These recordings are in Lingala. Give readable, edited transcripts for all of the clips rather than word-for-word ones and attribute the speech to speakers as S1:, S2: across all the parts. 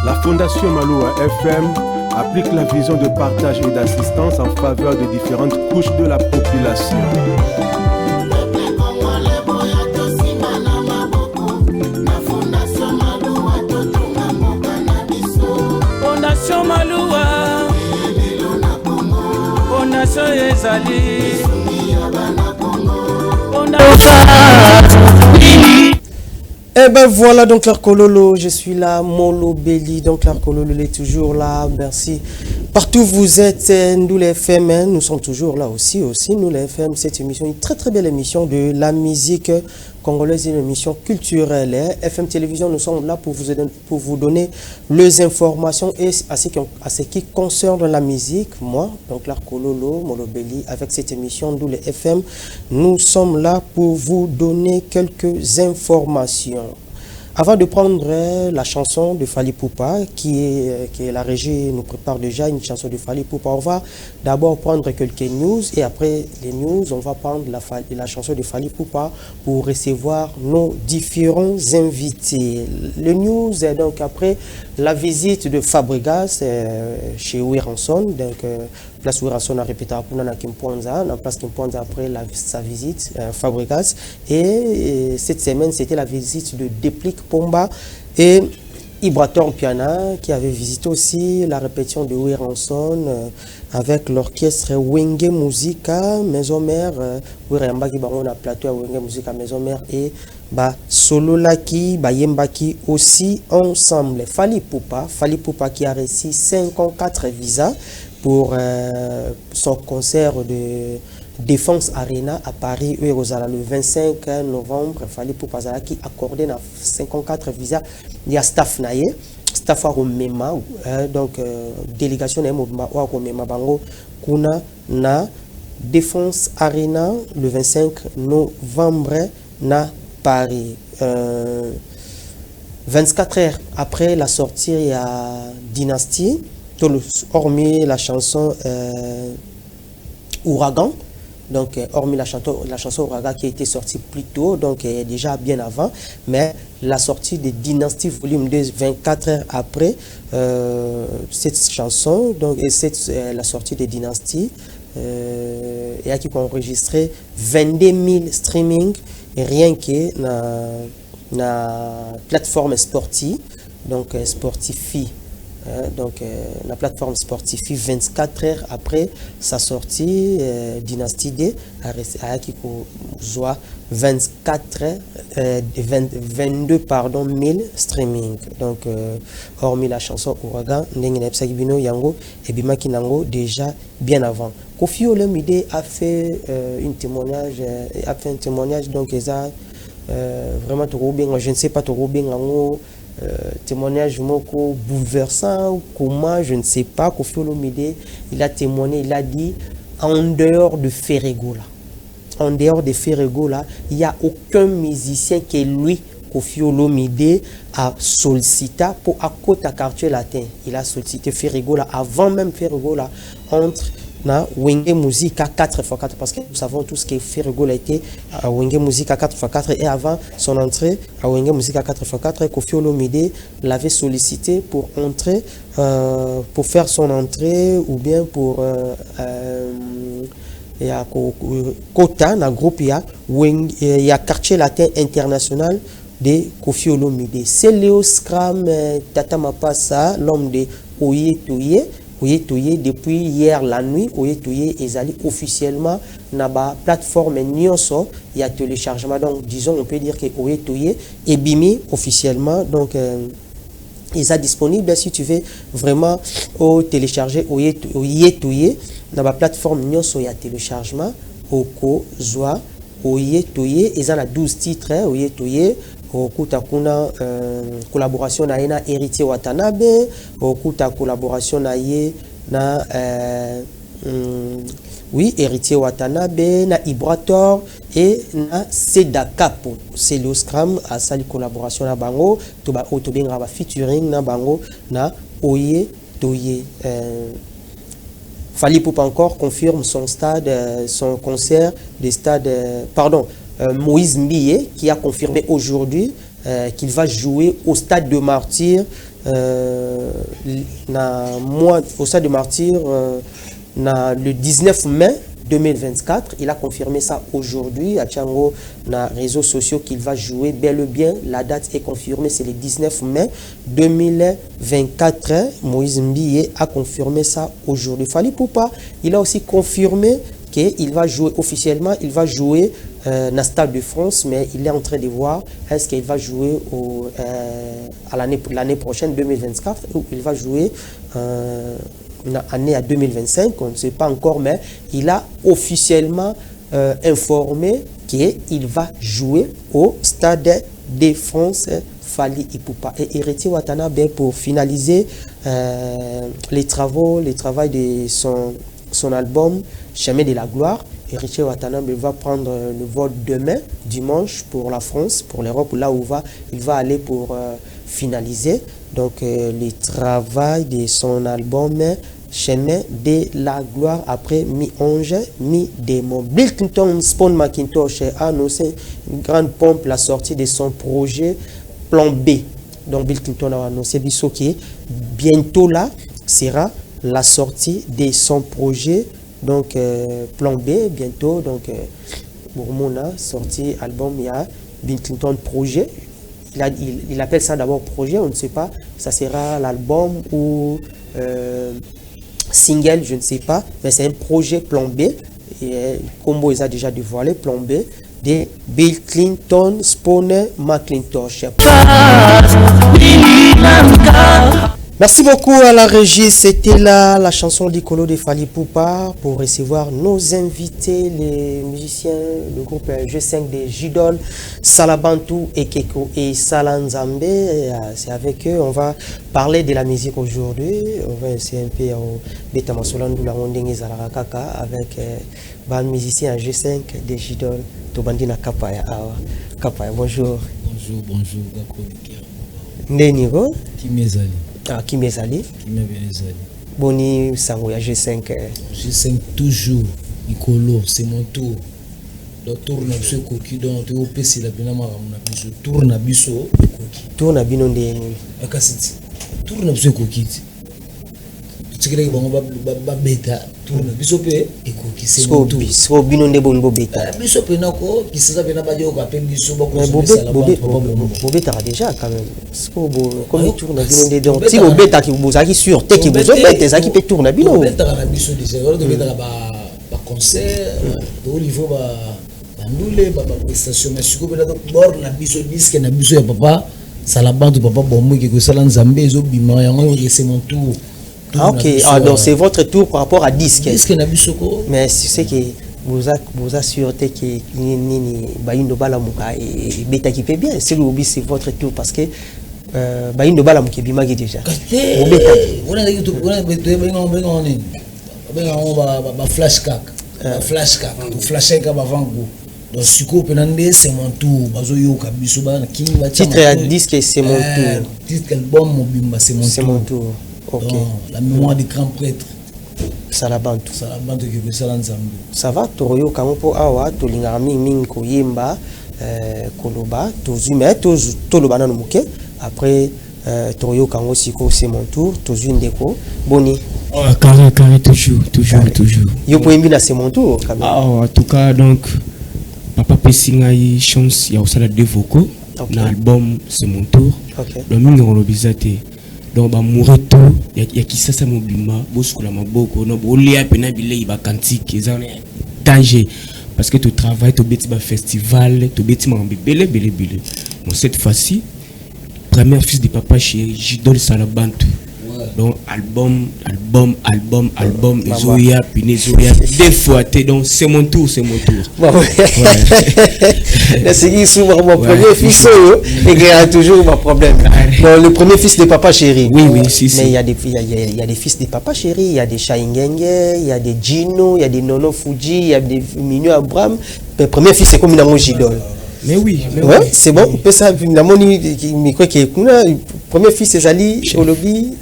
S1: La Fondation Maloua FM applique la vision de partage et d'assistance en faveur des différentes couches de la population.
S2: Fondation Maloua, Fondation Ezali,
S3: Et ben voilà, donc l'Arcololo, je suis là, Molo Belly, donc l'Arcololo est toujours là, merci. Partout où vous êtes, nous les FM, hein, nous sommes toujours là aussi, nous les FM, cette émission, une très très belle émission de la musique congolaise, une émission culturelle. Hein. FM Télévision, nous sommes là pour vous donner les informations et à ce qui concerne la musique. Moi, donc l'Arcololo, Molo Belly, avec cette émission, nous les FM, nous sommes là pour vous donner quelques informations. Avant de prendre la chanson de Fally Ipupa, qui est la régie nous prépare déjà une chanson de Fally Ipupa, on va d'abord prendre quelques news et après les news, on va prendre la chanson de Fally Ipupa pour recevoir nos différents invités. Les news, donc après la visite de Fabregas chez Wiranson, donc place Wiranson a répété à Puna Kimponza, la place Kimponza après sa visite Fabregas, et cette semaine c'était la visite de Déplique Pomba et Ibraton Piana qui avait visité aussi la répétition de Wiranson avec l'orchestre Wenge Musica Maison Mère, Wiramba qui on a plateau à Wenge Musica Maison Mère et Solo Laki, Yembaki aussi ensemble. Fally Ipupa qui a reçu 54 visas pour son concert de Défense Arena à Paris, le 25 novembre. Fally Ipupa qui accordé 54 visas. Il y a staff naye, staff au Mema, donc délégation au Mema Bango, kuna na Défense Arena le 25 novembre na Paris. 24 heures après la sortie, il y a Dynasty, hormis la chanson Ouragan. Donc, hormis la chanson Ouragan qui a été sortie plus tôt, donc déjà bien avant, mais la sortie de Dynasty volume 2, 24 heures après cette chanson, donc, et la sortie de Dynasty, et qui a enregistré 22 000 streaming, rien que na plateforme sportive, donc Sportify. Donc la plateforme Sportify 24 heures après sa sortie, Dynasty D a qui joue 22 000 streaming. Donc hormis la chanson Ouragan, Ndenginepsagibino Yango et Bimaki Nango déjà bien avant. Koffi Olomide a fait un témoignage, donc vraiment trop bien, je ne sais pas trop bien témoignage moko bouleversant, comment, je ne sais pas. Koffi Olomide, il a témoigné, il a dit en dehors de Ferregola, il n'y a aucun musicien que lui, Koffi Olomide, a sollicité pour à côté à quartier latin. Il a sollicité Ferregola avant même Ferregola entre na Wenge Musica 4x4 parce que nous savons tout ce qui est Ferregola était à Wenge Musica 4x4 et avant son entrée à Wenge Musica 4x4, Koffi Olomide l'avait sollicité pour entrer, pour faire son entrée ou bien pour il y a Kota, dans le groupe, il y a Quartier Latin International de Koffi Olomide. C'est Léo Scram Tata Mapassa, l'homme de Oye Touye. Depuis hier la nuit, Oye Touye est allé officiellement dans la plateforme Nyonso. Il y a téléchargement. Donc, disons, on peut dire que Oye Touye est bimi officiellement. Donc, il est disponible si tu veux vraiment télécharger Oye Touye. Dans la plateforme Nyonso, il y a téléchargement. Oko, Zoa, Oye Touye. Ils ont 12 titres, Oye Touye. Okuta kuna collaboration na ena Héritier Watanabe, okuta collaboration na ye na Héritier Watanabe, na Ibrator et na Seda Capo. C'est le Scram à sa collaboration na bango, to ba autobenga ba featuring na bango na Oye Touye. Fally Ipupa encore confirme son concert des stades Moïse Mbiye qui a confirmé aujourd'hui qu'il va jouer au stade de Martyrs au stade de martyr, le 19 mai 2024, il a confirmé ça aujourd'hui à Tchango, dans les réseaux sociaux, qu'il va jouer bel et bien. La date est confirmée, c'est le 19 mai 2024. Moïse Mbiye a confirmé ça aujourd'hui. Fally Ipupa, il a aussi confirmé qu'il va jouer officiellement, il va jouer dans le Stade de France, mais il est en train de voir est-ce qu'il va jouer à l'année prochaine, 2024, ou il va jouer année à 2025, on ne sait pas encore, mais il a officiellement informé qu'il va jouer au Stade de France. Fally Ipupa et Héritier Watanabe pour finaliser les travaux de son album Chemin de la Gloire. Héritier Watanabe va prendre le vol demain, dimanche, pour la France, pour l'Europe, là où il va aller pour finaliser donc le travail de son album Chemin de la Gloire après mi-onge, mi-démon. Bill Clinton Spawn Macintosh a annoncé une grande pompe la sortie de son projet Plan B. Donc Bill Clinton a annoncé que bientôt là sera la sortie de son projet donc Plan B bientôt. Donc pour mon sorti album, il y a Bill Clinton projet. Il appelle ça d'abord projet, on ne sait pas, ça sera l'album ou single, je ne sais pas, mais c'est un projet Plan B. Et Combo il a déjà dévoilé Plan B de Bill Clinton Spawn Macintosh. Merci beaucoup à la régie, c'était là la chanson d'Icolo de Fally Ipupa pour recevoir nos invités, les musiciens, le groupe G5 de Jidol, Salabantu, Ekeko et Salanzambe. C'est avec eux, on va parler de la musique aujourd'hui. On va essayer un peu au Beta Masolandou la Rondenge Zarakaka avec un musicien G5 de Jidol, Tobandina Kapaya. Kapaya, bonjour.
S4: Bonjour,
S3: Ndenigo
S4: Kimezali.
S3: Kimezali. Boni Sango ya G5.
S4: G5 toujours. Nicolo, c'est mon tour. Le tour na biso koki donc tu opesi la bina mara na biso tour na biso koki.
S3: Tour na bino ndeni.
S4: Akasiti. Tour na biso koki. Tsikile bango ba beta tour na biso pe ekoki c'est mon tour.
S3: So bino nde bongo beta.
S4: Biso pe nako kisasa pe na ba dio ka pe biso ba ko
S3: bobeta déjà quand même. So comme tour na bino nde donc si bobeta ki bozaki sur te ki bozobeta zaki pe tour na bino.
S4: Beta na biso déjà alors beta ba concert au niveau ba ndule ba prestation mais siko bela bord na biso disque na biso ya papa Salabantu papa bombo ki ko sala nzambe ezo bima yango c'est mon tour.
S3: Ah ok, donc c'est votre tour par rapport à disque.
S4: Disque na biso ko.
S3: Mais c'est que vous assurez que ni baindo bala muka et beta qui fait bien, c'est le hobby, c'est votre tour parce que baindo bala muka bimagi déjà.
S4: Au beta. On a dit tout on a ba flash cac. Flash cac. Flash cac avant go. Donc siko penande c'est mon tour. Bazo yo ka biso ba king ba
S3: titre à disque c'est mon tour.
S4: Titre album mobimba c'est mon tour.
S3: C'est mon tour. Ok.
S4: La mémoire des grands prêtres.
S3: Salabantu.
S4: Salabantu qui veut Salanzambe.
S3: Ça va Toroyo Kamopo Awa, Tolingami Minko Yemba, Koloba, Tozu, mais Toloba Nanomuke. Après Toroyo Kango Siko, c'est mon tour. Tozu Ndeko. Boni.
S5: Carré, toujours.
S3: Yo Poimbina, c'est mon tour.
S5: En tout cas, donc, Papa Pessinga y chance, il y a aussi la deux vocaux. L'album, c'est mon tour. Le mine on l'obisate. Donc ba mourir tout ya kisasa mobima bosko la maboko no bolia pena bile ba kantique ezana danger parce que tu travailles tu beti ba festival tu beti mambe bele bon cette fois-ci premier fils de Papa Chéri Jidol Salabantu. Donc album Zoya Pinezoya deux fois donc c'est mon tour.
S3: Bon, c'est qui souvent mon premier fils et il y a toujours mon problème. Donc, le premier fils de Papa Chéri.
S5: Oui, si.
S3: Mais il y a des fils de Papa Chéri, il y a des Chaingenge, il y a des Gino, il y a des Nono Fuji, il y a des Mignon Abraham. Le premier fils c'est comme une Jidol.
S5: Mais oui.
S3: Ouais, c'est bon. Peut ça la moni micro qui est premier fils c'est Ali Olobi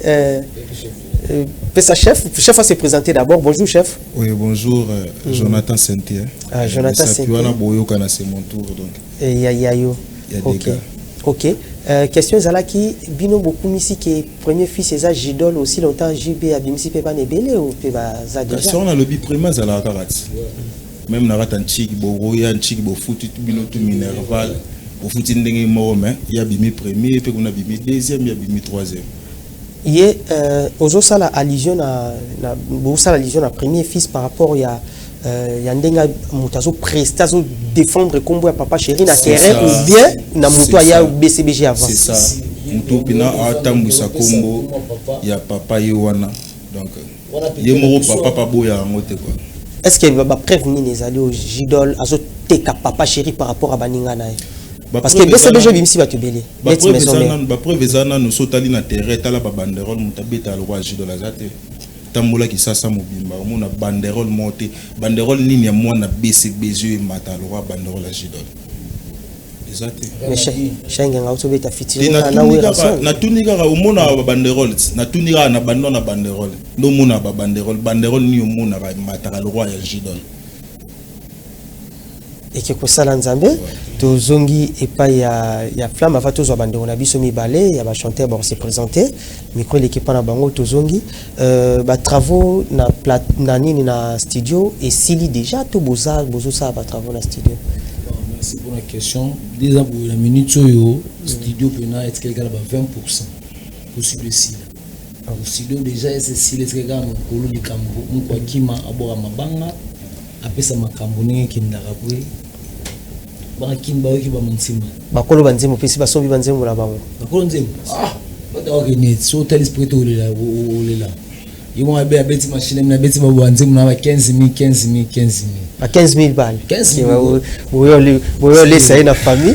S3: chef va se présenter d'abord. Bonjour chef.
S6: Oui, bonjour Jonathan Sentier.
S3: Jonathan Sentier.
S6: C'est mon tour donc.
S3: Et Yayo.
S6: OK.
S3: question ezalaki bino beaucoup misi que premier fils eza Jidol aussi longtemps JB abimisi pe ba nebele ou pe ba za déjà.
S6: Si on a le biprima za la karate. Même na rata nchiki boroya nchiki bo futu bino tout minerval. Bo futu ndenge mo mais il y a bimi premier pe kuna bimi deuxième, il y a bimi troisième.
S3: Yé ozo sala allusion na bo sala allusion na premier fils par rapport ya ndenga mutazo prestazo défendre combo ya papa chéri na terrain ou bien na muto ya BCBG avant.
S6: C'est ça. Muto pina atambwisa combo ya papa yewana. Donc yemo papa boya ngote quoi.
S3: Est-ce qu'il va prévenir les alliés au Jidol azo teka papa chéri par rapport à baninga na? Parce que BCBG bimsi ba tubeli.
S6: Ba preuve ezana no sotali na terrain tala ba banderole mutabeta le roi Jidol azate. Tambola ki sasa mobimba mona banderole monté banderole nini ya mwana BCBG mata le roi banderole à Jidol. Exact.
S3: Mais Shenga ngauto beta fitiri
S6: na tunika ka omona ba banderole na tunika na bandona na banderole ndo mona ba banderole ni omona ba mata le roi ya Jidol.
S3: Et que kosala nzambe to zongi et pas ya flamme avant to zo bandero na biso mibale ya ba chanteur ba se présenter micro l'équipe na bango to zongi ba travaux na nini na studio et sili déjà to bozo ça ba travaux na studio.
S4: Merci pour la question. Déjà pour la minute yo studio pena est quelque ba 20% possible ici. Le studio déjà c'est sili est quelque mo kolo likambo mo kwa kima abora mabanga apesa makambo ninge kindaka kwe bakimba wiki ba monsima
S3: bakolo banzemo pesi basombi banzemo la bango
S4: bakolo nzemo bata wakene so tell spirit olela yimo abe abeti machine na beti ba banzemo na ba 15000
S3: ba 15000 balles 15000 boyo laisser une famille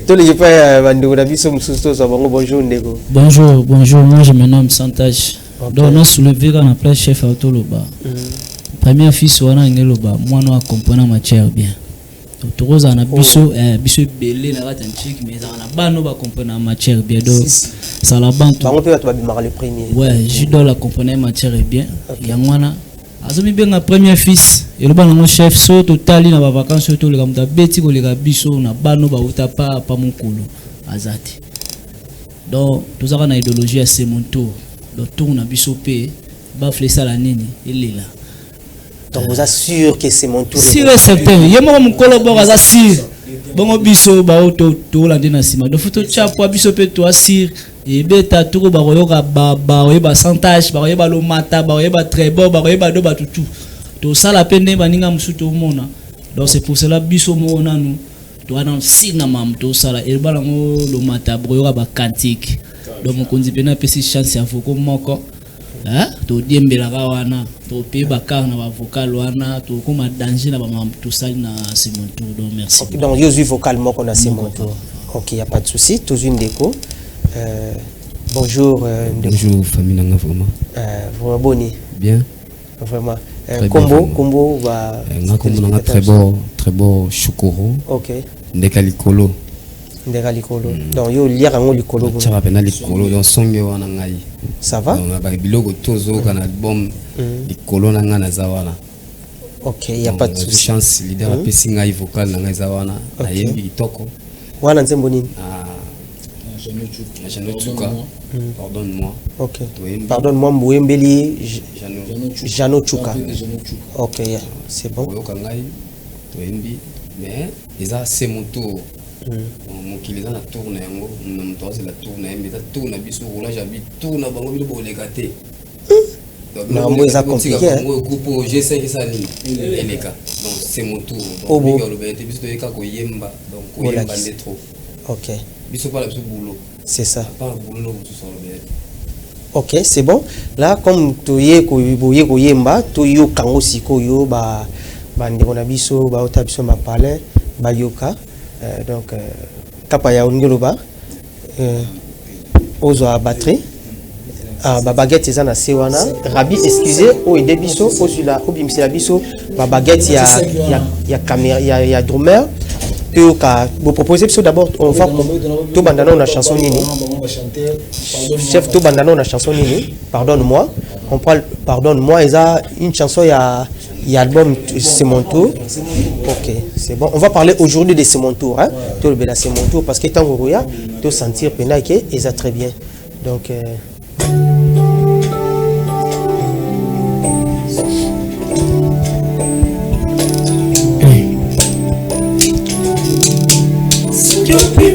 S3: tous les pas bandu na biso mususto so bango bonjour ndeko
S7: bonjour moi je me nomme Santage. Donc on soulevé quand après chef autoloba. Premier fils wana ngeloba mwana accompagner matière bien. Donc toza na biso belé na rata nchik mais na bano ba accompagner matière bien donc ça la bande.
S3: Bango pe to ba bimara le premier.
S7: Ouais, je dois l'accompagner matière bien. Ya mwana azomi benga premier fils et le bana mon chef so totali na ba vacances to le kamta beti ko le biso na bano ba utapa pa mukulu azati. Donc tozaka na idéologie à c'est mon tour. Le tour na bisopé ba flessa la nini il est là.
S3: Donc vous assure que c'est mon tour.
S7: Sûr et certain. Yemo mon collabore za sûr. Bongo biso ba auto to la dina sima. Do photo chapo bisopé to assure et beta to ba royoka ba oyeba santage ba oyeba lo mata ba oyeba très bon ba oyeba do ba tutu. To sala pene ba ninga musuto mona. Donc c'est pour cela biso mona nous to ana sina mam to sala et ba ngo lo mata ba oyeba ba kantique. Donc mon konzi pena pesi chance ya foko moko to diembela wana to pe bakar na ba vocal wana to koma danger na ba to sali na Simon Tour. Donc merci.
S3: Okay, donc yosu vocal moko na Simon Tour. OK, y a pas de souci, tous une déco. Bonjour
S5: bonjour famille nanga vraiment.
S3: Vraiment boni.
S5: Bien.
S3: Vraiment combo va
S5: nanga très beau chokoro.
S3: OK.
S5: Ndeka likolo.
S3: Donc yo lire ngo likolo.
S5: Ça va pena likolo yo songe wana ngai.
S3: Ça va?
S5: Donc ba biloko tozo kana album likolo na ngana za wana.
S3: OK, il y a pas de souci.
S5: Chance leader a pesi ngai vocal na ngai za wana. Na yembi kitoko.
S3: Wana nzembo nini?
S5: Janotuka. Pardonne-moi.
S3: OK. Pardonne-moi Mbouembeli Janotuka. OK, c'est bon.
S5: Yo kangai to yembi mais eza c'est mon tour. Mon kilisa na tourne yango na mtoze la tourne mais ta tourne biso roulage abi tourne bango bi bo lekate
S3: na mbo eza compliqué
S5: ngo coupe G5 ça ni eleka donc c'est mon tour donc biso lo bete biso eka ko yemba donc ko yemba de trop.
S3: OK,
S5: biso pas biso boulot
S3: c'est ça
S5: pas boulot tout ça le bete.
S3: OK, c'est bon là comme toye ko yemba to yo kango sikoyo ba ndeko na biso ba ota biso ma palais ba yoka. Donc kapa ya ongeloba ozo a batterie ba baguette eza na sewana rabi excusez o ede biso o celui-là o bimsela biso ba baguette ya caméra ya drummer pe ka vous proposez biso d'abord on va to bandana na chanson nini chef to bandana na chanson nini pardonne-moi on parle pardonne-moi eza une chanson ya Il y a l'album C'est mon tour. Ok, c'est bon. On va parler aujourd'hui de C'est mon tour. Hein? C'est mon tour parce que tant que tu sentir que et ça très bien. Donc.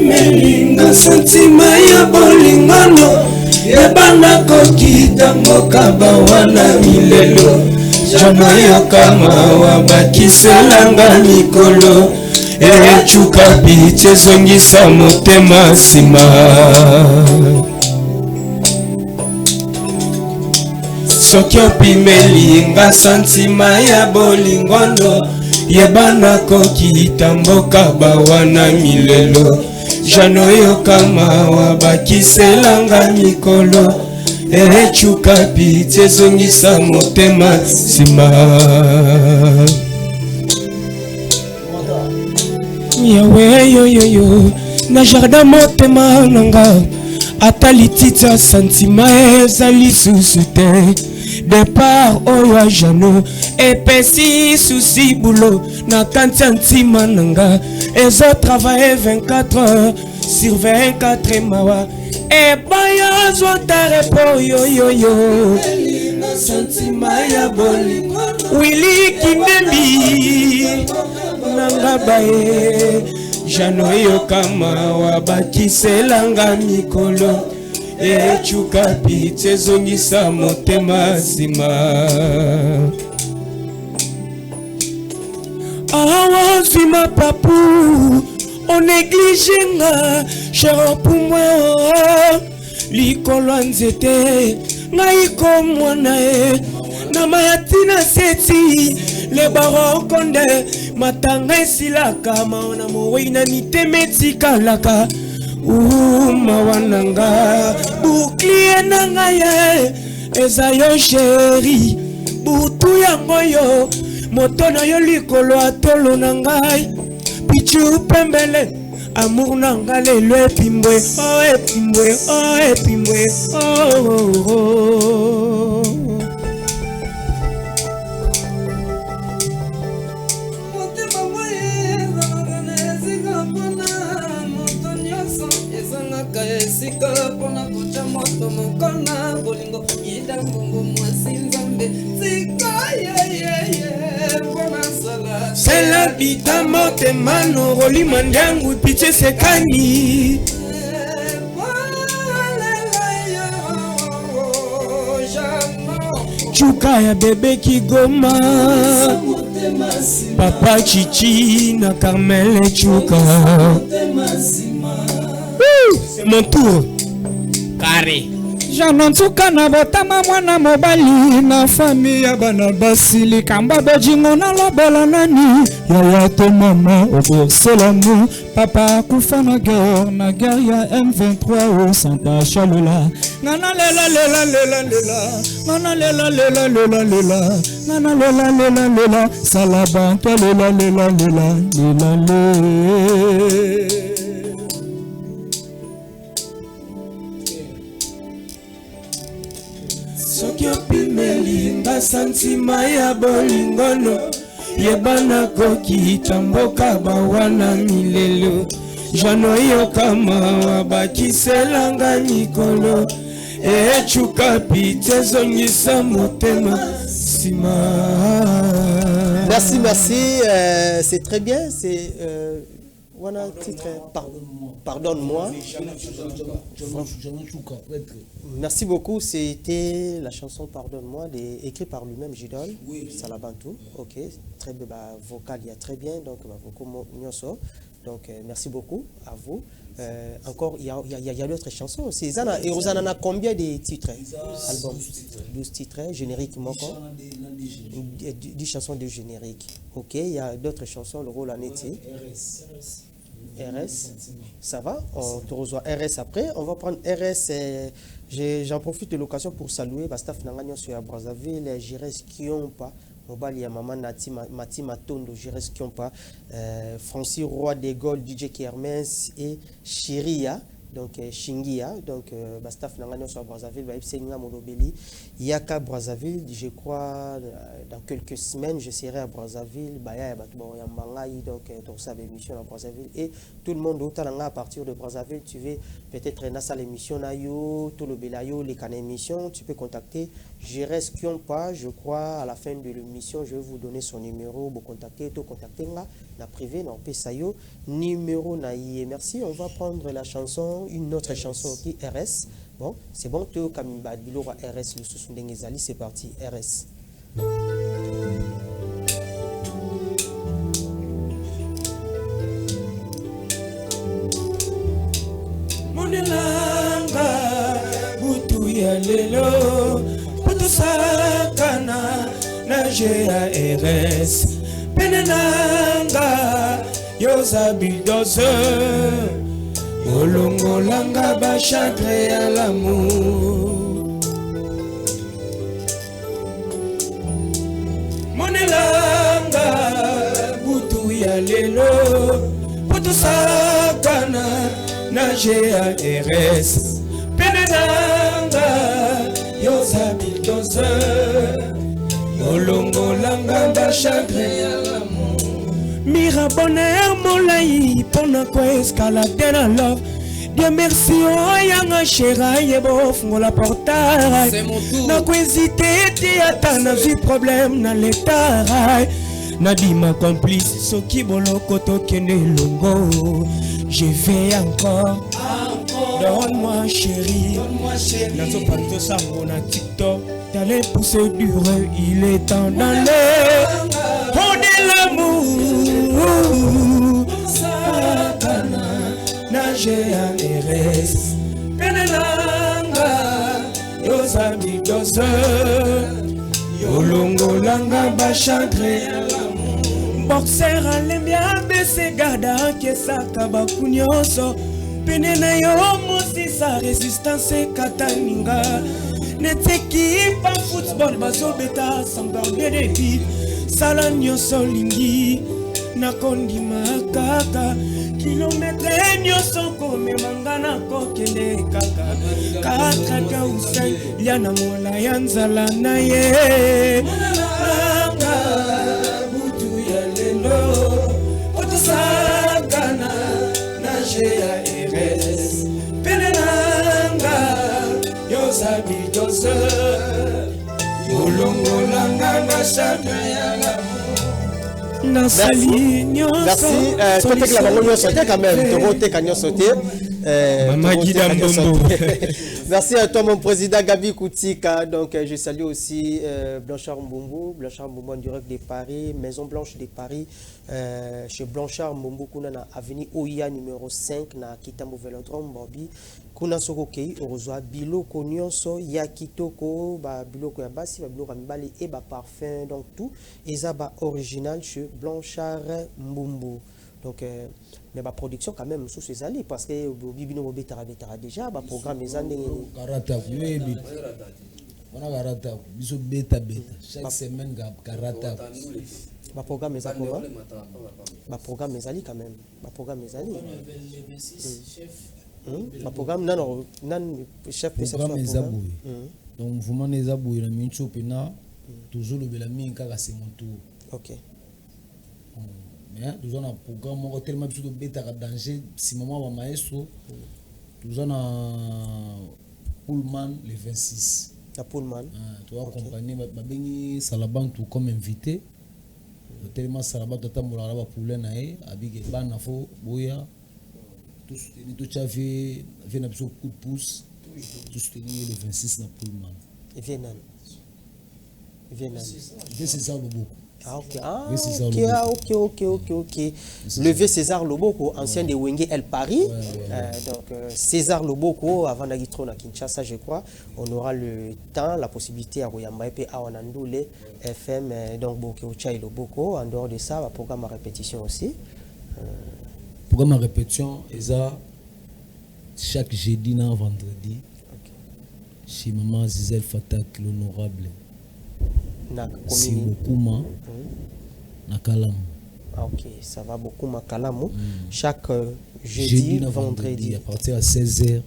S2: Melinga sentima ya bolingano yebana kokita mboka bawana milelo jano yokama wabakiselanga mikolo echuka pite zongisa motema sima soki opimelinga sentima ya bolingano yebana kokita mboka bawana milelo jano yokama wabakiselanga mikolo echuka pite zongisa motema sima yawe yoyoyo na jardin motema nanga ata litita santima ezali susu te départ oyo jano epesi susi bulo na kanti ya ntima nanga ezo travailler 24 heures sur 24 mawa ebaya zwata repo yoyoyo santima ya boli wili kindembi nanga bae jano yokama wabakiselanga mikolo echuka pite zongisa motema sima awa zima papu on néglige nga cher pour moi likolo nzete ngai komwana e na mayatina seti le barokonde matanga esilaka maona moina mitemetsikalaka mawananga bouclier nanga ye eza yo chéri butu yango yo moto na yo likolo atolo na ngai pichu pembele amour nanga lelo epimbwe oh epimbwe oh epimbwe oh c'est l'habitat motema noroli mandangu piche sekani chuka ya bebe kigoma papa chichi na Carmel chuka c'est mon tour carré janontuka na botama mwana mobali na famille ya bana basili kamba bejingo na lobola nani yaya to mama oboselamu papa kufa na guerre ya M23 au Santa Chalula ngana lela ngana lela ngana lela salaba to lela soki opimelinga santima ya bolingono yebana kokita mboka bawana milelo jano yokama wabakiselanga mikolo echuka pite zongisa motema sima.
S3: Merci, c'est très bien, c'est voilà un titre, pardonne-moi. Merci beaucoup, c'était la chanson Pardonne-moi, écrite par lui-même, Jidol, Salabantou. Ok, très bien, vocal, il y a très bien, donc donc merci beaucoup à vous. Encore, il y a d'autres chansons aussi. Et vous en avez combien de titres? Albums 12 titres, générique, 10 chansons de générique. Ok, il y a d'autres chansons, le rôle en était. RS, ça va? On te reçoit RS après. On va prendre RS. J'en profite de l'occasion pour saluer Bastaf Nanganyo sur Brazzaville, Jires Kiompa, Mobali Maman Nati Mati Matondo, Jires Kiompa, Francis Roy de Gaulle, DJ Kermens et Chiria donc Shingia, donc staff nangano sur Brazzaville, va Senga Molobeli, Yaka Brazzaville, je crois dans quelques semaines je serai à Brazzaville, Baya Batbo Yambangai, donc pour ça l'émission à Brazzaville et tout le monde autant à partir de Brazzaville, tu veux peut-être na l'émission nayo, tout le belayo, les cannes émission, tu peux contacter Jerez Kiompa, je crois à la fin de l'émission, je vais vous donner son numéro, vous contacter, tout contacter là, na privé, na Pesayo, numéro naïe. Merci, on va prendre la chanson, une autre chanson qui RS. Bon, c'est bon, tu as Kamimba Bilora RS, le sous-sundengezali, c'est parti, RS.
S2: Monelanga, butu ya lelo, butu sakana, nage ya RS. Penenanga, yoza bildoze, olongolanga ba chagre à l'amour. Monelanga, butu ya lelo, butu sakana, nage à RS. Penenanga, yoza bildoze, olongolanga ba chagre à l'amour. Mira bonheur molai pona ko escalader na love. Dieu merci oyanga chéra yebo fungola portail. Na ko hésiter ti ata na vie problème na l'état. Na di ma complice soki boloko to kende longo. Je vais encore donne-moi chérie. Nazo panto sango na TikTok. D'aller pousser dur, il est temps d'aller. On est l'amour. Satana, nager à RS. Penelanga, yosami dose. Yolongo langa bachagre. Boxer à l'embia, bese gada, kesaka bakunyoso. Penena yo mosi sa résistance kataninga. Neteki pa football bazo beta samba ngedeki sala nyoso lingi na kondi makaka kilometre nyoso kome mangana kokende kaka kaka usai yana mola yanzala na ye anga butu ya lelo otasakana na jea RS penelanga yosabi dose yolongolanga na chana ya
S3: Merci. Peut-être la bango sauté quand même. Merci à toi mon président Gabi Koutika. Donc je salue aussi Blanchard Mbumbu en direct de Paris, Maison Blanche de Paris. Chez Blanchard Mbumbu kuna na avenue Oya numéro 5 na Kitambo Velodrome Bobby. Kuna sokokei orozwa biloko nyonso ya kitoko ba biloko ya basi ba biloko mibali et ba parfum donc tout eza ba original chez Blanchard Mbumbu. Donc mais ba production quand même sous ces alliés parce que bibino bobetara déjà ba programme les années
S4: karata kuyebi wana karata biso beta chaque semaine karata
S3: ba programme les comment ba programme les alliés quand même ba programme les alliés ba programme non chef
S4: programme ezabou donc vraiment ezabou na mincho pena toujours le belami kaka c'est mon tour.
S3: OK.
S4: Mais nous avons un programme tellement plus de bêta danger si maman va maestro nous avons un Pullman le 26
S3: la Pullman
S4: tu vas accompagner ma bengi Salaban tout comme invité tellement Salaban tatambola la poulet nae abige bana fo boya tout soutenir tout chavé vient un coup de pouce tout soutenir le 26 na Pullman
S3: et Viennan
S4: c'est ça le beau.
S3: Ah ok. Levé César Loboko, ancien de Wenge El Paris. Donc César Loboko, avant d'agitron à Kinshasa, je crois, on aura le temps, la possibilité à Royamba et à Wanandoule FM, donc Boko Chai Loboko. En dehors de ça, le programme à répétition aussi.
S4: Programme à répétition, chaque jeudi et vendredi, chez Maman Zizel Fatak, l'honorable. Si Bokuma, na Kalam.
S3: Ok, ça va beaucoup Makalamu. Chaque jeudi, vendredi.
S4: À partir de 16h,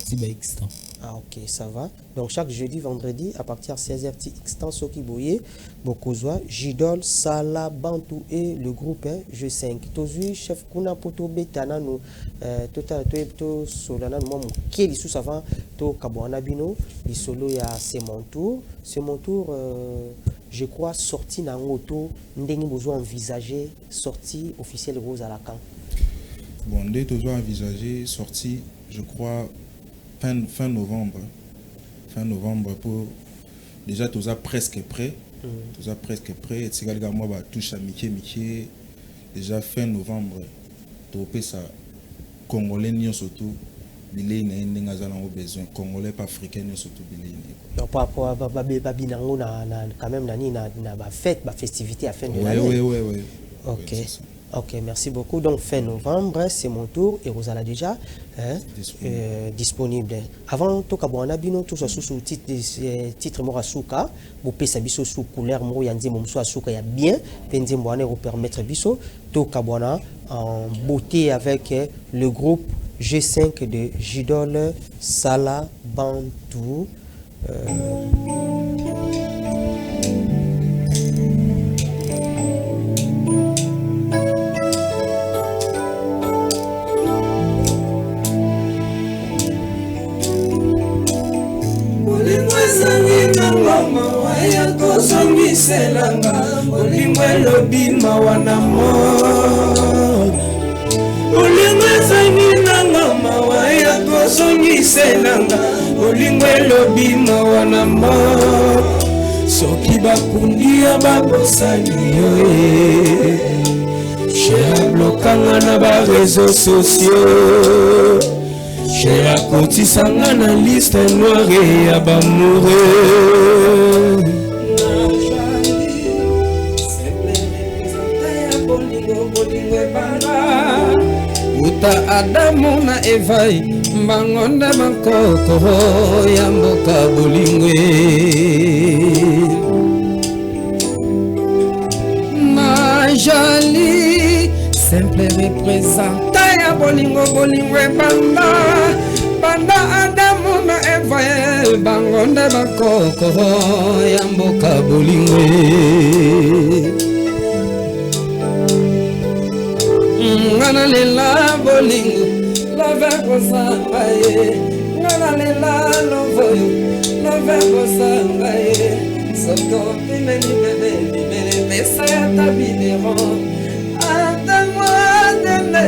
S4: c'est extra.
S3: Ah ok, ça va. Donc chaque jeudi, vendredi, à partir de 16h, petit extant Soki Boye, Bokozwa, Jidol, Sala, Bantou et le groupe G5. Tozu, chef Kuna Poto Betana, nous, to Solana, moi, mon Kéli sous savant, to Kabouana Bino, li solo ya c'est mon tour. C'est mon tour, je crois, sorti dans l'auto, n'dengi besoin envisager sortie officielle Rose à la Can.
S6: Bon, dès que tu as envisagé sortie, je crois, fin novembre. Fin novembre pour déjà tu as presque prêt. Tu as presque prêt. Et c'est quelqu'un moi va toucher à Mickey. Déjà fin novembre. Tu peux ça Congolais ni surtout bilé n'a besoin Congolais pas africain ni surtout bilé.
S3: Donc par rapport à babinango na quand même nani na fête, ba festivité à fin de l'année.
S6: Oui.
S3: OK. Ok, merci beaucoup. Donc, fin novembre, c'est mon tour et Rosala déjà disponible. Avant, tout le monde tout sous titre Morasuka, vous pouvez savoir sous couleur, vous pouvez il y a bien, vous permettre biso, tout le en beauté avec le groupe G5 de Jidol Sala Bantou.
S2: Selanga olingwe lobima wana mo olingwe zangi nanga mawa ya kosongi selanga olingwe lobima wana mo soki bakundi ya babosani yo shera blokanga na ba réseaux sociaux shera kotisanga na liste noire ya bamoureux. Uta Adamu na Evai Mbangonda Makoko ya mboka bolingwe Majali simple représentant ya bolingwe Banda Adamu na Evai Mbangonda Makoko ya mboka bolingwe Ngana lela bolingo love kosangaye ngana lela lovoyo love kosangaye soko pimeni bebe mesa ya tabidero atangwa dele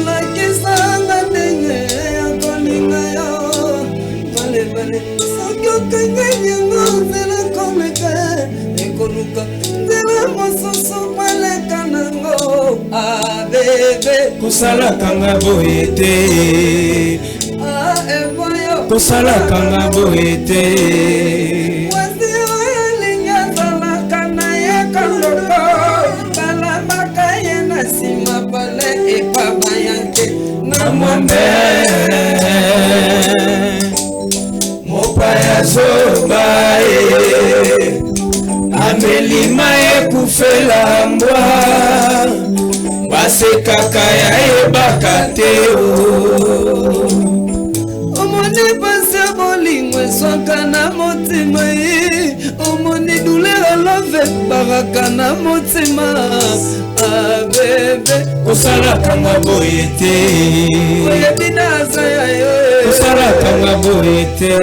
S2: la kisanga denye akolinga yo vale soko kenye ngozela komeka ekonuka ndela mososo kanango abebe kusala kanga boyete kusala kanga boyete wasio linya sala kana ya kandoko bala makaye na sima bale epaba yanke na mwambe mopaya zobaye amelima ekufela mbwa basekaka ya ebaka te omoni pasi bolingo eswaka na motima ye omoni douleur love baraka na motima abebe kosalakanga boye te oyebi naza ya yo kosalakanga boye te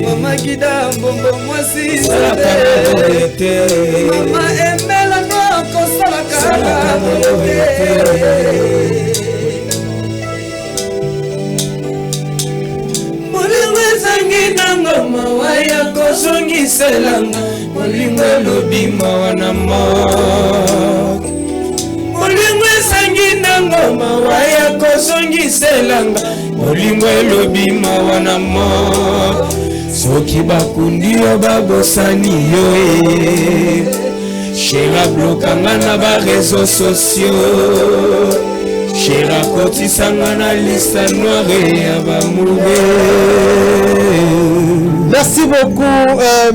S2: mamakida mbombo mwasi kosalakanga boye te mama emela no kosalakanga boye te molingo nango mawaya kosongiselanga molingo lobima wana mok molingo esangi nango mawaya kosongiselanga molingo lobima wana mok soki bakundi yo babosani yo shera blokanga na ba réseaux sociaux shera kotisanga na liste noire ya bamoureux.
S3: Merci beaucoup,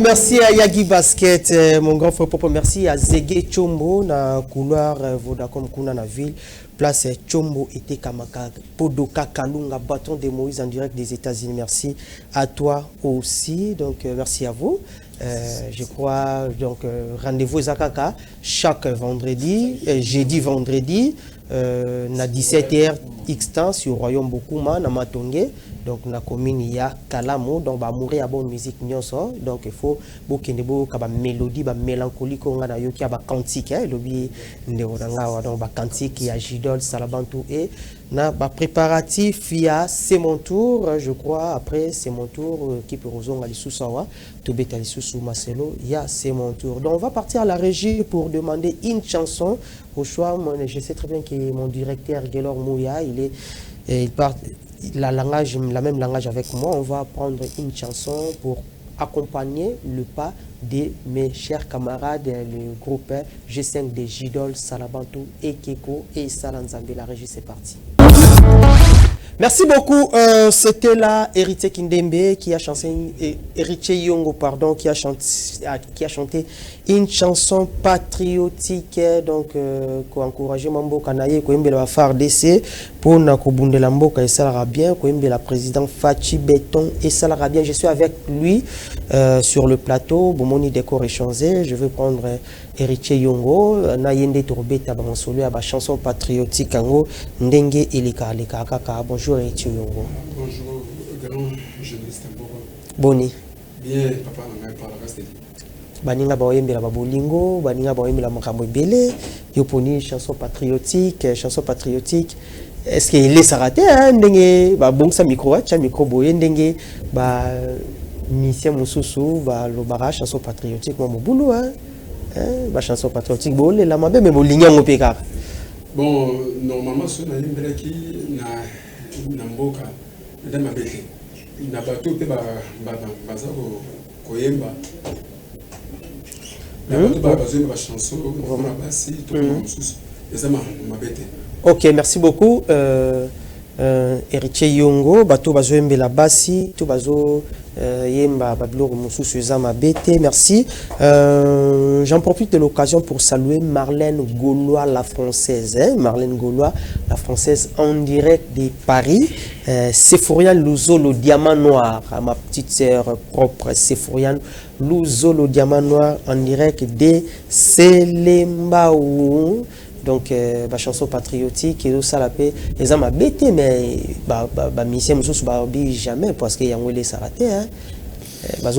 S3: merci à Yagi Basket, mon grand frère Popo, merci à Zege Chombo, na couloir Vodacom Kuna na ville, place Chombo était Kamaka, Podoka Kalunga, bâton de Moïse en direct des États-Unis, merci à toi aussi, donc merci à vous. Je crois, donc rendez-vous Zakaka chaque vendredi, jeudi vendredi, na 17h X-temps sur Royaume Bokuma, na Matongé. Donc na commune il y a Kalamo, donc ba mourir à bonne musique nyonso, donc il faut bokendebo ka ba mélodie ba mélancolie ko ngana yo ki ba cantique lobi ndoranga donc ba cantique ya Jidol Salabantou et na ba préparatif il y a c'est mon tour je crois après c'est mon tour qui peut rozonga li susawa to beta li susu Marcelo il y a c'est mon tour. Donc on va partir à la régie pour demander une chanson au choix. Je sais très bien que mon directeur Gelor Mouya il part la même langage avec moi. On va prendre une chanson pour accompagner le pas de mes chers camarades, le groupe G5 de Jidol, Salabantou, Ekeko et Salanzambe. La régie, c'est parti. Merci beaucoup. C'était là Héritier Kindembe qui a chanté, Héritier Yongo, pardon, qui a chanté une chanson patriotique, donc pour encourager Mambo Kanaye, Koyembe la phare d'essai, pour Nakobunde Lamboka et Salara bien, Koyembe la président Fachi Béton et Salara bien. Je suis avec lui sur le plateau, Bomoni décor échangé. Je vais prendre Héritier Yongo, Nayende Tourbeta, Bamansolu, à la chanson patriotique, Ango, Ndenge Elika, Leka Kaka. Bonjour Héritier Yongo.
S8: Bonjour, grand journaliste.
S3: Boni.
S8: Bien, papa, on a parlé reste.
S3: Baninga baoyembela babolingo, baninga baoyembela makambo ebele, yoponi chanson patriotique. Est-ce qu'il est raté ndenge ba bongsa micro, cha micro boye ndenge ba mission mususu ba lobara chanson patriotique mo bulu ba chanson patriotique bolé la mabe me bolinga ngopeka.
S8: Bon, normalement ce na yembela ki na mboka ndama bete. Na bato pe ba bazako koyemba.
S3: Ok, merci beaucoup. Héritier Yongo, bato bazo yembe la basi, tout bazo yemba bablo mususu zama bete. Merci. J'en profite de l'occasion pour saluer Marlène Gaulois, la française. Marlène Gaulois, la française en direct de Paris. Séphorian Louzo, le diamant noir, à ma petite sœur propre, Séphorian Louzo, le diamant noir, en direct de Selembaou. Donc, la chanson patriotique, et ça la paix, les hommes bêté, mais mission jamais, parce qu'il y a un les s'arrêter. La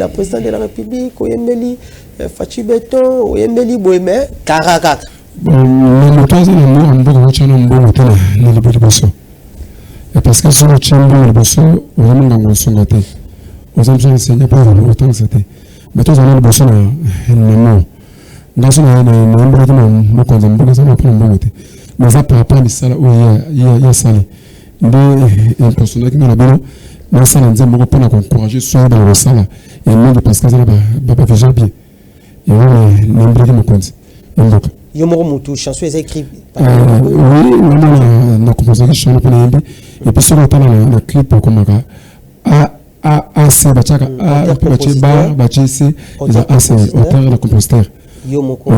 S3: présidente de la République, Fachi Béton, Karakak.
S8: Parce que sur le chambre, le bosso, on a un songaté. Aux hommes, c'est un peu autant que c'était. Mais tous on a le bosso, dans son nombre de mon consomme, ça m'a pris un bon côté. Mais ça par rapport à ça, il y a ça. Un personnage qui m'a bien, mais ça, on dit, on va encourager soit dans le salle, et non parce que ça va pas faire bien. Et on nombre de mon compte. Donc,
S3: Yomoro Moutou, chanson est écrite.
S8: Oui, on a composé une chanson pour les et puis sur le temps, on a clip pour comme c'est Bachaka, Bachiba, Bachisi, auteur et compositeur.
S3: Yomoko.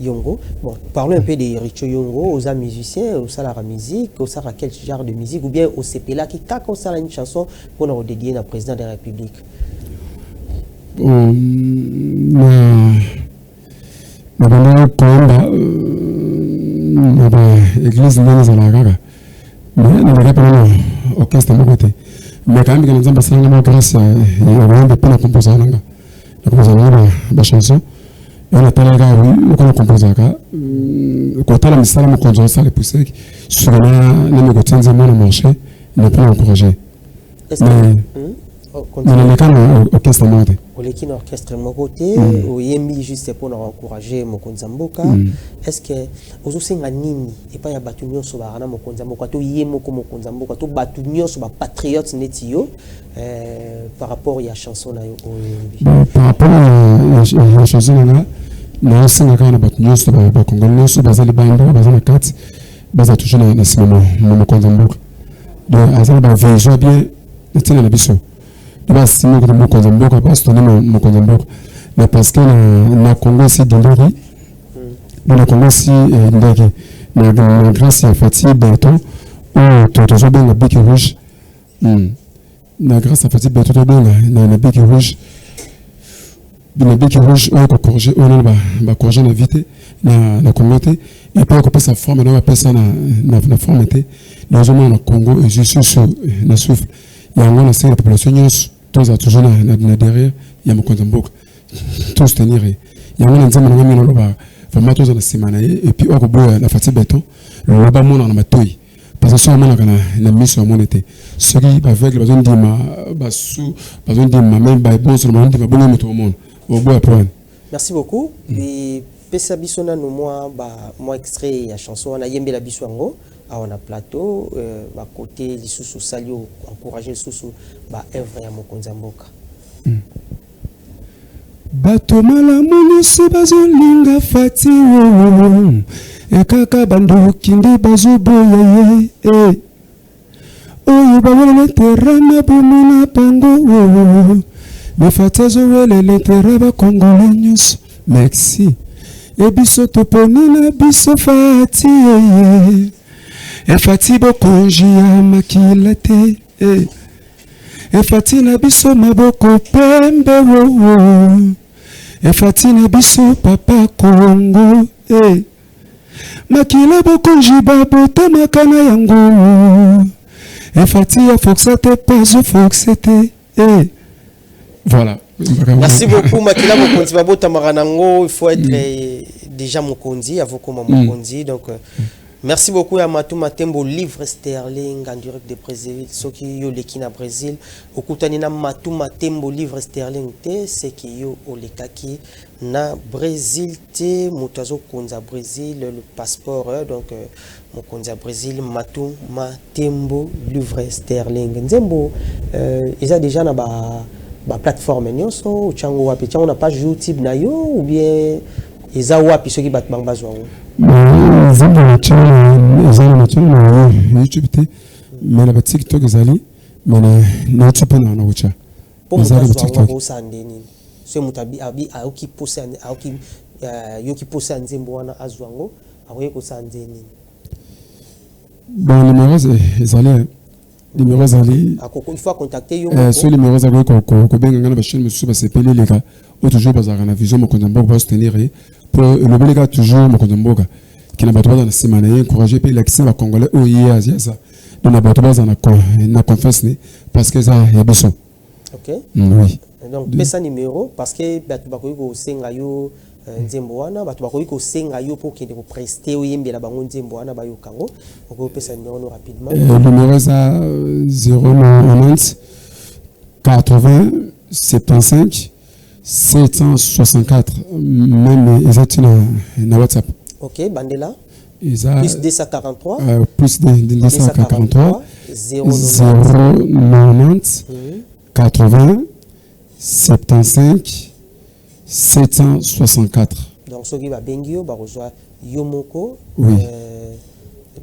S3: Yongo. Bon, parlons un peu de Richo Yongo, aux musiciens, aux salara musique, aux salara quel genre de musique, ou bien au CPLA qui quand on sort une chanson pour nous dédier au président de la République.
S8: L'église n'est pas orchestre à côté. Mais quand même, nous avons grâce à la composition. La chanson. On a tellement de on a composé quand on a mis ça dans mon ça les poussées sur les négociations de mon marché ne pas encourager mais on a quand orchestre monté
S3: on est qui orchestre mon côté ou yemi juste pour encourager mon konzamboka est-ce que aux aussi nini et pas ya batunyo so ba na mon konzamboka to yemo ko mon konzamboka to batunyo so ba patriote netio par rapport à la chanson là
S8: par rapport à la chanson là na singa kana batunyo so ba congolais so ba zali banda ba zali kati ba za toujours na sima mon konzamboka donc azana ba vejo bien ntina na biso de ba simo ko mo konza mboka pas to mo konza mboka mais parce que na Congo c'est dindori dans le Congo si ndaki na grâce à Fatih Berton ou toto bien la bic rouge na grâce à Fatih Berton bien na bic rouge na bic rouge on corriger on va corriger la vitesse na communauté et puis on peut sa forme on va passer ça na forme était dans le Congo et je suis sur na souffle il y a une série de population tous toujours na derrière il y a mon compte en banque tous tenir il y a un ensemble de gens là vraiment tous na semana et puis on peut la Fatih Berton le bas mon na matoi parce que ça on na mission mon été ceux qui avec besoin de ma sous besoin de ma même bon sur le monde de bon tout le monde au bout après.
S3: Merci beaucoup. Et pesa bisona no moi extrait ya chanson na yembe la biswango on a plateau ba côté lisusu salio encourager lisusu ba œuvre ya mokonza mboka.
S8: Bato malamu nyonso bazolinga Fati ekaka bandoki nde bazoboya ye oyo bawelele terra na bomona bango me Fati azowelele terra bakongole nyonso merci ebiso toponi na biso Fati Fati bokonji ya makila te Fati na biso maboko pembe Fati na biso papa Congo makila bokonji babota makana yango Fati ya foxate pas foxate voilà.
S3: Merci beaucoup makila bokonzi babota makana yango il faut être déjà mokonzi avant comme mokonzi donc merci beaucoup à Matou Matembo livre sterling en direct de Brésil ceux qui yo leki na Brésil okutani na Matou Matembo livre sterling te c'est qui yo olekaki na Brésil te mutazo konza Brésil le passeport donc mon konza Brésil Matou Matembo livre sterling nzembo ils a déjà na ba plateforme nyonso chango wapi chango na page YouTube na yo ou bien ils a wapi ceux qui bat bangbazo
S8: zamba na channel YouTube te mais la TikTok ezali mais na YouTube na ucha
S3: pour TikTok osandeni ce mutabi abi aoki posa aoki yoki posa nzembo wana azwango akoye ko sandeni
S8: bon numéro ezali numéro ezali
S3: il faut contacter yo
S8: ce numéro ezali ko benga ngana ba chaîne mususu ba sepeli leka o toujours bazaka na vision mokonza mboka ba soutenir pour le belega toujours mokonza mboka qui n'a pas droit dans la semaine encourager pays l'accès à congolais au IAS ça donc n'a pas droit na confiance parce que ça y a besoin.
S3: OK.
S8: Oui.
S3: Donc pesa numéro parce que batu bakoyi ko senga yo nzembo wana batu bakoyi ko senga yo pour kende ko prester oyembe la bango nzembo wana ba yo kango ko pesa numéro rapidement.
S8: Le numéro ça 090 80 75 764 même exactement na WhatsApp.
S3: OK, Bandela.
S8: Plus
S3: 243.
S8: Plus 243. 090 80 75 764.
S3: Donc, ce qui va Bengio, va rejoindre Yomoko.
S8: Oui.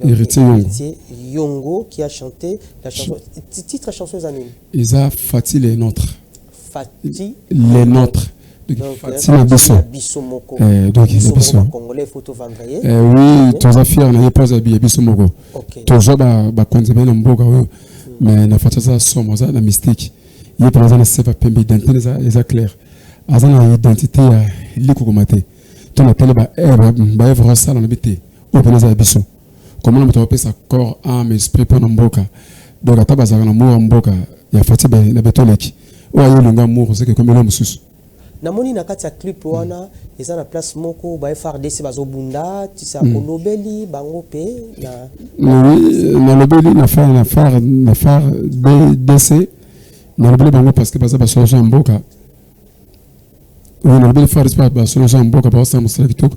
S8: Héritier Yongo.
S3: Yongo qui a chanté la chanson. Titre chanson anonyme.
S8: Isa Fati les nôtres.
S3: Fati
S8: les nôtres. Donc,
S3: Bisso Moko.
S8: Donc, il
S3: Bisso Congolais, photo vendredi.
S8: Oui, tous affaires, on n'a pas habillé Bisso Moko. Toujours, bah, consommé dans Mboka, mais na fait ça, somme, ça, la mystique. Il y a par exemple, c'est pas pembe d'identité, ça clair. Azana identité, l'ikukumate. Ton appel, bah, œuvre ça dans l'habité. Ou bien ça, Bisso. Comment on peut appeler ça corps, âme, esprit, pour Mboka. Donc, à tabac, on a mort Mboka. Il y a fatigué, il y a bétonné. Ou à y a l'amour, c'est que comme l'homme sous.
S3: Namoni na kati ya clip wana eza na place moko ba FRDC bazobunda tisa kolobeli bango pe na
S8: na lobeli na phare DC na lobeli bango parce que baza ba solution mboka na lobeli phare pas ba solution mboka ba sa musala kitok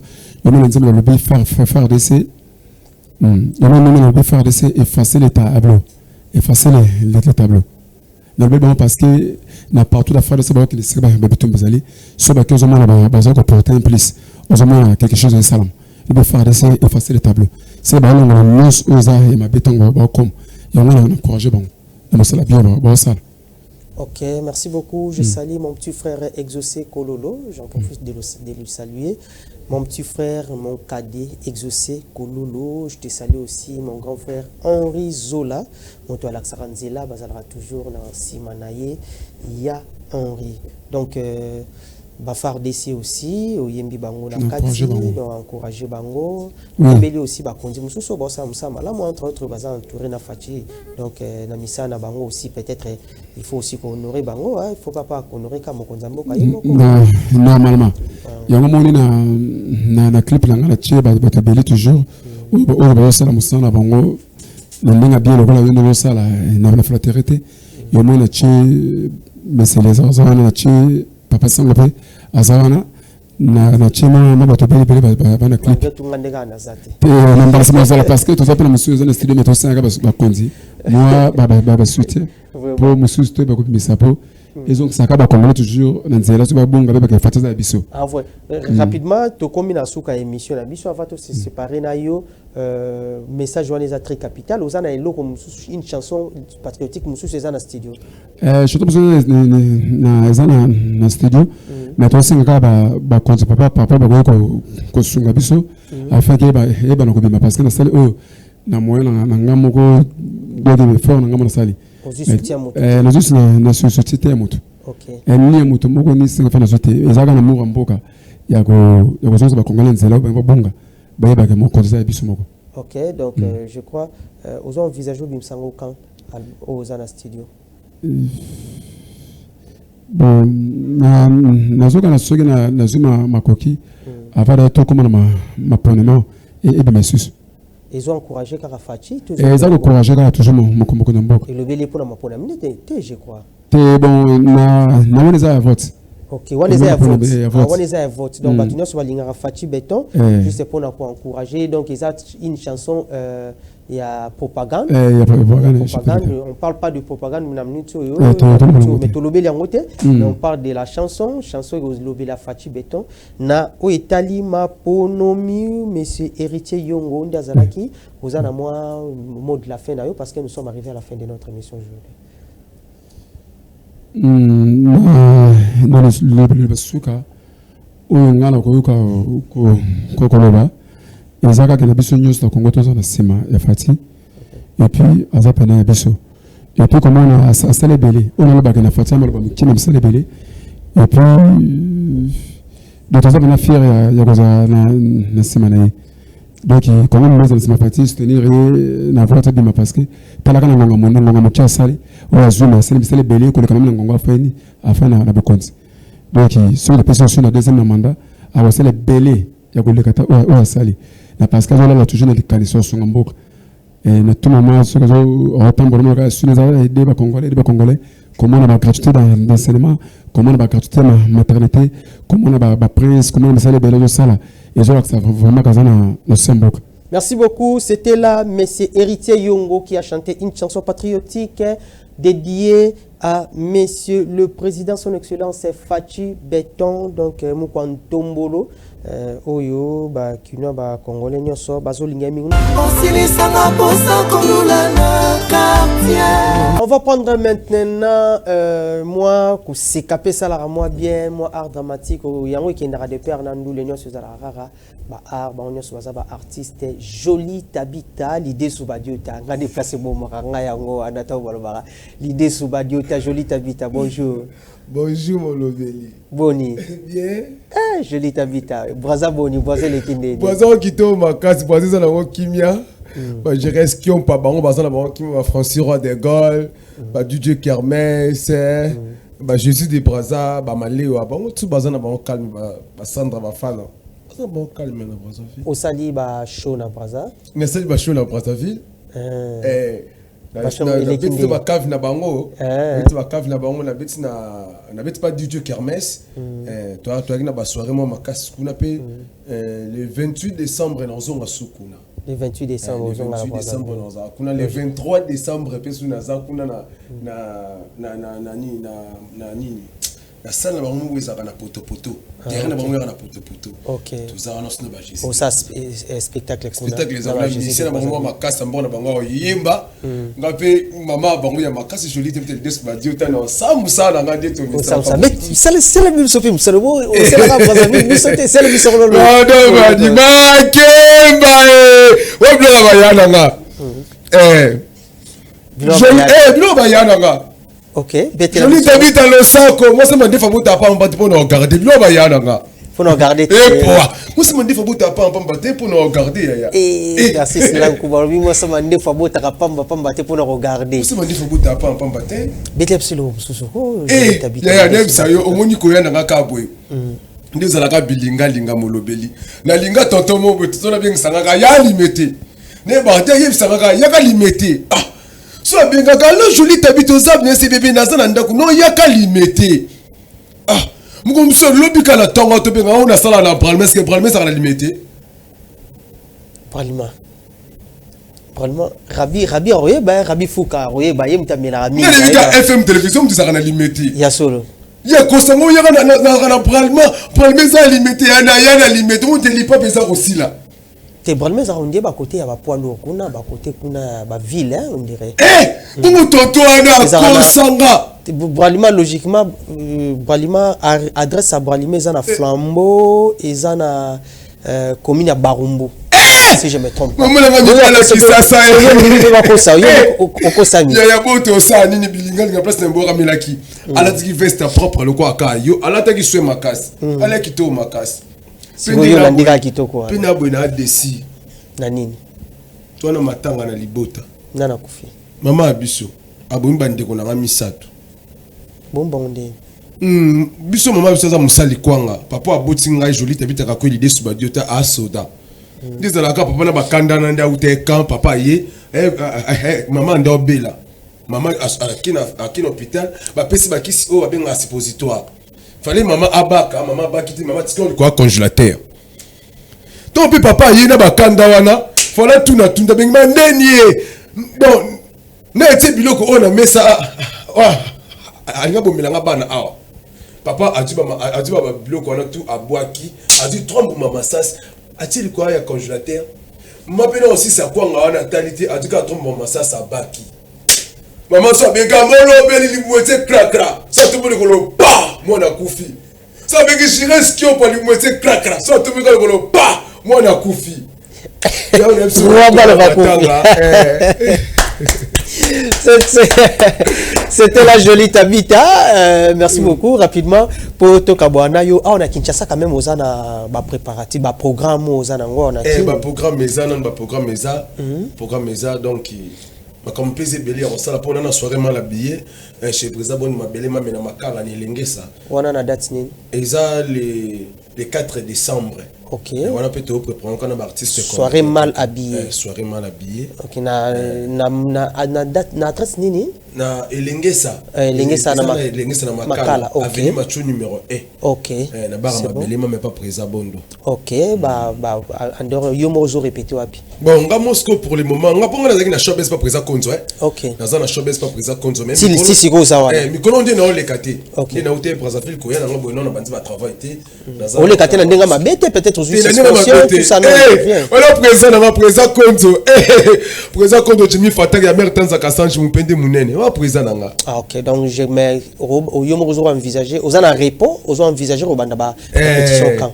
S8: yo na nzema na lobeli phare DC yo na lobeli phare DC effacer les tableaux effacer les tableaux na lobeli bango parce que na partout la phare DC ba que c'est ba bitum bazali so ba que zo na ba za ko porter un plus ozoma quelque chose de salam il faut faire DC effacer les tableaux c'est ba na nos oza et ma betongo ba comme on a encouragé bon on ça la bien bon ça.
S3: Ok, merci beaucoup. Je salue mon petit frère Exaucé Kololo. J'en profite de le saluer. Mon petit frère, mon cadet Exaucé Kololo. Je te salue aussi mon grand frère Henri Zola. Mon toit Laxaranzela, bazalera toujours dans Simanaye. Il y a Henri. Donc, Bafar DC aussi, Oyembi Bango la Kati, encourager Bango. Mbeli aussi Bakondi Mususo Bossa Msama. Là, moi, entre autres, Bazan entouré na Fachi. Donc, Namisa na Bango aussi, peut-être, il faut aussi qu'on honorer Bango. Il ne faut pas qu'on honorer comme Konzambo.
S8: Normalement. Il y a un moment où na clip, na tché, Bakabeli toujours. Où Bossa la Moussana Bango, le linga bien, le rôle de Bossa, na fraternité. Il y a un moment où tché, mais c'est les autres, na tché. Papa Sangope azawana na chema mabato bele bana clip na mbalasa mazala parce que tout ça pour monsieur dans studio mais tout ça ba konzi moi baba soutien pour monsieur to ba ko misapo et donc ça ba congolais toujours na nzela so ba bonga ba ka fatiza biso
S3: rapidement to combina suka émission na biso avant de se séparer na yo message wana za très capital ozana eloko une chanson patriotique musu c'est na studio
S8: je te besoin na studio mais toi singa ba konzi papa ba ko sunga biso afin que ba na ko bima parce que na salle na moyen na ngamoko de fort na ngamona sali na société moto ni moto moko ni singa fa na société ezaka na moko mboka ya ko zonza ba congolais nzela ba bonga ba ba mo konza biso moko.
S3: OK, donc je crois aux envisageons bimsango quand aux ana studio.
S8: Bon nazoka na soki na zuma makoki avara to comme ma ponema et ba mesus.
S3: Ils ont encouragé Karafachi
S8: toujours. Ils ont encouragé toujours mon komoko na mboko.
S3: Et le belé pour na mapona minute je crois.
S8: Bon na les a vote.
S3: OK, on les a vote. Donc Batunia sur Linga Fachi Béton juste pour encourager donc ils ont une chanson il y a propagande. On parle pas de propagande mais on parle de la chanson la Fachi Béton na o Italie ma ponomi monsieur héritier Yongo Ndazalaki vous en a moi mot de la fin parce que nous sommes arrivés à la fin de notre émission aujourd'hui.
S8: Dans le basuka oyo ngala koyoka kokoloba ezaka ke na biso nyonso na Congo toza na sima ya Fati et puis azapana ya biso et puis comment on a célébré on a le bagana Fati amaloba mikina célébré et puis de toza na fier ya koza na sima na donc comment on a sima Fati soutenir na vote bima parce que talaka na ngonga mokia sali on a zuma célébré ko le quand même ngonga fani afana na bokonzi. Donc sur la personne sur la deuxième mandat a aussi les belé ya ko le kata o sali na parce que là toujours na likaliso sur mboka et na tout moment sur o tambourement ka sur les aider ba congolais comment on a gratuité dans l'enseignement comment on a gratuité dans maternité comment on a ba prince comment on a les belé ça là et je crois que ça vraiment kazana na semboka.
S3: Merci beaucoup, c'était là monsieur Héritier Yongo qui a chanté une chanson patriotique dédiée à monsieur le président son excellence Fachi Béton donc Mukwantombolo oyo ba kino ba congolais nyoso bazolinga mingi. On va prendre maintenant moi ku sekape sala moi bien moi art dramatique yango ki ndara de père na ndule nyoso za rara ba art ba nyoso baza ba artiste Joli Tabita l'idée sous ba diota nga déplacer bon nga yango anata bolobara l'idée sous ba diota Joli Tabita bonjour.
S9: Bonjour mon Lobeli.
S3: Boni.
S9: Bien.
S3: Joli Tabita. Braza Boni, Braza le Kinde.
S9: Braza Kito Makas, Braza na Kimia. Je reste qui ont pas bango Braza na bango Kimia Francis Roy de Gaulle, ba DJ Kermesse, ba Jésus de Braza, ba Maléo, bango tout Braza na bango calme ba Sandra ba Fana. Braza bango calme na Brazzaville.
S3: Osali ba show na Braza.
S9: Merci ba show na Brazzaville. Na beti ba cave na bango na beti pas DJ Kermesse toi na ba soirée moi makas kuna pe le 28 décembre na zonga sukuna
S3: le 28 décembre
S9: zonga na kuna le 23 décembre pe suna za kuna na nini La salle na bango où ezaka na poto. Terrain na bango na poto.
S3: OK.
S9: Tout ça on a ba Jésus.
S3: Oh ça spectacle
S9: les musiciens na bango makasa mbona bango yimba. Ngape mama bango ya makasa joli te peut-être des badio tano sambu sana ngande to
S3: ça. Mais c'est le même Sophie, c'est le beau, c'est la Brazzaville, c'est le mission le.
S9: Non ba di makemba o bloga ba yana nga. Bloga ba yana nga.
S3: OK,
S9: Jolie t'habite dans le sac, moi ça m'a dit faut pas en battre pour nous regarder. Bloga ba yana nga.
S3: Pour nous regarder.
S9: Moi ça m'a dit faut pas en battre pour nous regarder ya.
S3: Merci c'est là Kuba. Moi ça m'a dit faut pas battre pour nous regarder.
S9: Moi ça m'a dit faut pas en battre.
S3: Betlep silo susu.
S9: Ya nem ça yo omoni ko yana nga kabwe. Ndezalaka bilinga molobeli. Na linga tonton mo beto na bengisanga ya limité. Ne ba te yebisanga ya ka limité. So benga kala Jolie t'habite aux arbres c'est bébé nazana ndako non ya ka limité. Muko mso lobi kala tonga to benga on a sala na Bralma est-ce que Bralma ça la limité?
S3: Bralma Rabi oyeba Rabi Fouka oyeba yemtamela ami.
S9: Ne bika FM télévision tu ça na limité.
S3: Ya solo.
S9: Ya kosango ya na Bralma ça limité ya na limité on te lipa pesa aussi là.
S3: Te Bralma ça on dit ba côté ya ba poids lourd kuna ba côté kuna ba ville hein on dirait.
S9: Comment tonto ana kosanga.
S3: Bralima logiquement Bralima adresse à Bralima ezana Flambeau ezana commune ya Barumbu. Si je me trompe pas.
S9: Maman la ngala kisasa
S3: okosami.
S9: Ya boto sa nini bilinga nga place na mbora melaki. Ala tiki veste propre le kwa ka yo. Ala taki swe makasi. Ala kito makasi.
S3: Sigoyo landika kitoko.
S9: Pina bwena desi.
S3: Na nini?
S9: Twana matanga na libota.
S3: Nana kufi.
S9: Mama abiso. Abumba ndeko na misato.
S3: Bomba onde.
S9: Biso mama biso za musali kwanga. Papa aboti ngai Jolie t'habite ka ko l'idée sur badiota a soda. Ndezalaka papa na bakanda na nda ute camp papa ye maman ndo bela. Maman akina hôpital ba pesi bakisi o abenga suppositoire. Fallait maman abaka maman bakiti maman tiko quoi congélateur. Ton pe papa ye na bakanda wana fallait tout na tunda benga ndenie. Bon na ete biloko ona mesa alinga bomelanga bana awa. Papa adiba biloko wana tout abwaki adi trompe mama sas a-t-il quoi ya congélateur mapena aussi ça quoi ngana talité adika trompe mama sas abaki. Maman so beka molo beli limwete krakra ça tout le kolo pa mona kufi ça beki chires qui on pas limwete krakra ça tout le kolo pa mona kufi. Ya on aime
S3: C'était la Jolie Tabita. Merci beaucoup. Rapidement, pour Tokabwana, on a Kinshasa quand même aux ana préparatifs, programme aux ana on a
S9: programme mesa donc comme plaisir belé on sala pour na soirée mal habillé chez président bon ma belé ma mena makala ni lengesa.
S3: On a date ni.
S9: Eza le 4 décembre.
S3: OK.
S9: On a peut-être préparer quand un artiste
S3: soirée mal habillée.
S9: Soirée mal habillée.
S3: OK na date na adresse nini?
S9: Na Elengesa.
S3: Elengesa na
S9: makala. Avenue Machu numéro 1.
S3: OK.
S9: Na bar ma belé mais pas président Bondo.
S3: OK, andor yo mozo répéter wapi.
S9: Bon, nga Moscou pour le moment, nga ponga na showbiz pas président Konzo
S3: OK.
S9: Na showbiz pas président Konzo même.
S3: Si go za wana.
S9: Mi kono ndé na olekate.
S3: OK.
S9: Na hotel Brazzaville ko ya na ngo na bandi ba travail té.
S3: Olekate na ndenga mabete peut-être aux suspension tout ça non.
S9: Voilà président Konzo. Président Konzo Jimmy Fataki ya mère Tanza Kasanji Mupende Munene. Wa président nga.
S3: OK, donc je mais yo mozo envisager, aux ana répond, aux envisager au banda ba compétition quand.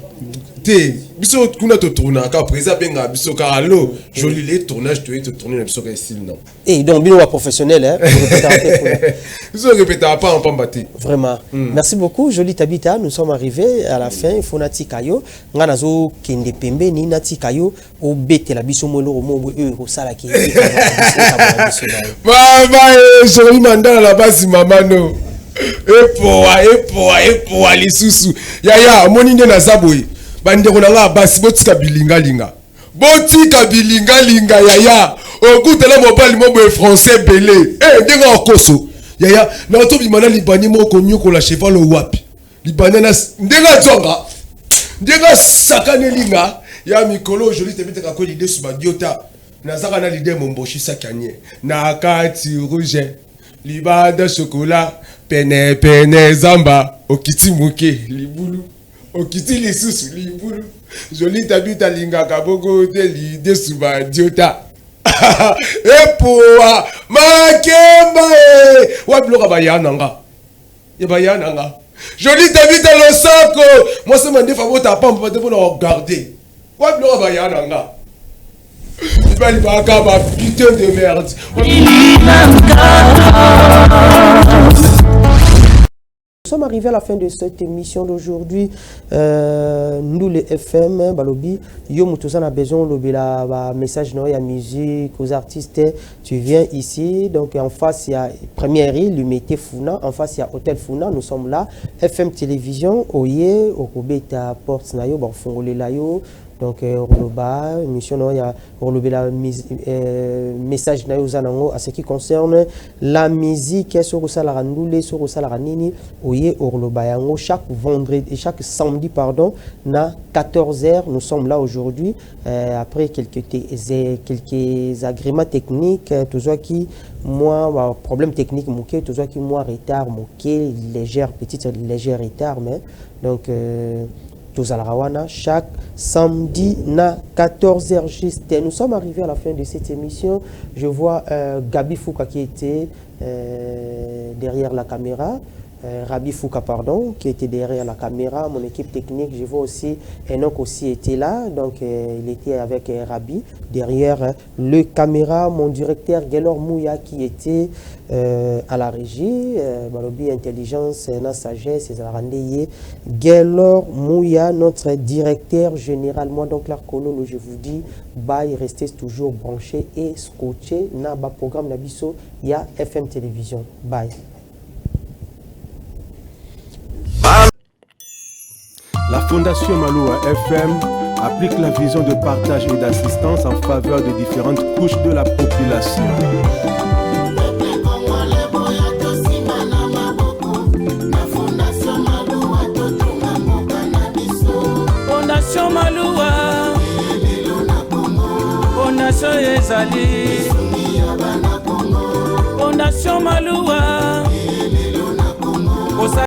S9: Biso kuna to tourner ka président benga biso ka allo joli les tournages to tourner biso ka style non.
S3: Et donc bino wa professionnel hein.
S9: Biso répéter pas en pambaté.
S3: Vraiment. Merci beaucoup Jolie Tabita, nous sommes arrivés à la fin, il faut natika yo ngana zo kende pembe ni natika yo o betela biso molo mo o sala ki.
S9: Mama Jolie mandala la base mama no. Epoa lisusu. Ya moni nde na zaboyi. Bandeko na nga basi botika bilinga yaya okutela mobali mo boye français belé ndenga okoso yaya na to bimana libani moko nyoko la cheval wapi libani na ndenga tonga ndenga sakane linga ya mikolo Jolie tebiteka ko l'idée sur badiota nazaka na l'idée momboshi sakanye na kati rouge libada chocolat, pene pene zamba, okiti muke, libulu, okiti lisusu, libulu, joli tabita linga kaboko te lide suba diota. Epoa, makemba wabiloka bayananga. Yebayananga. Joli tabita le soko, moi c'est mon défaut pour ta pompe pour nous regarder. Wabiloka bayananga. Il va putain de merde.
S3: Nous sommes arrivés à la fin de cette émission d'aujourd'hui. Nous les FM, Balobi, yo mutuza na besoin de la message no ya musique aux artistes. Tu viens ici, donc en face il y a Première Île, Lumete Funa, en face il y a Hôtel Funa. Nous sommes là. FM Télévision, Oye, Okobeta Porte Nayo, Barfongole Layo. Donc Roloba, émission il y a Rolobela message na zanango à ce qui concerne la musique sur ça la randoule sur ça la ranini oye Roloba yango chaque vendredi et chaque samedi pardon na 14h nous sommes là aujourd'hui après quelques agréments techniques toujours qui moi problème technique moqué toujours qui moi retard moqué petite légère retard mais donc chaque samedi na 14h juste. Nous sommes arrivés à la fin de cette émission. Je vois Gabi Fouka qui était derrière la caméra. Rabi Fouka, pardon, qui était derrière la caméra, mon équipe technique. Je vois aussi Enoch aussi était là, donc il était avec Rabi derrière le caméra. Mon directeur Gelor Mouya qui était à la régie, Malobi Intelligence, na sagesse, Gelor Mouya, notre directeur général. Moi donc Clark Kololo, je vous dis, bye, restez toujours branchés et scotchés. Na ba programme Nabiso, il y a FM Télévision. Bye.
S1: La Fondation Maloa FM applique la vision de partage et d'assistance en faveur des différentes couches de la population.
S10: Fondation Maloa, Fondation Ezali, Fondation Maloa.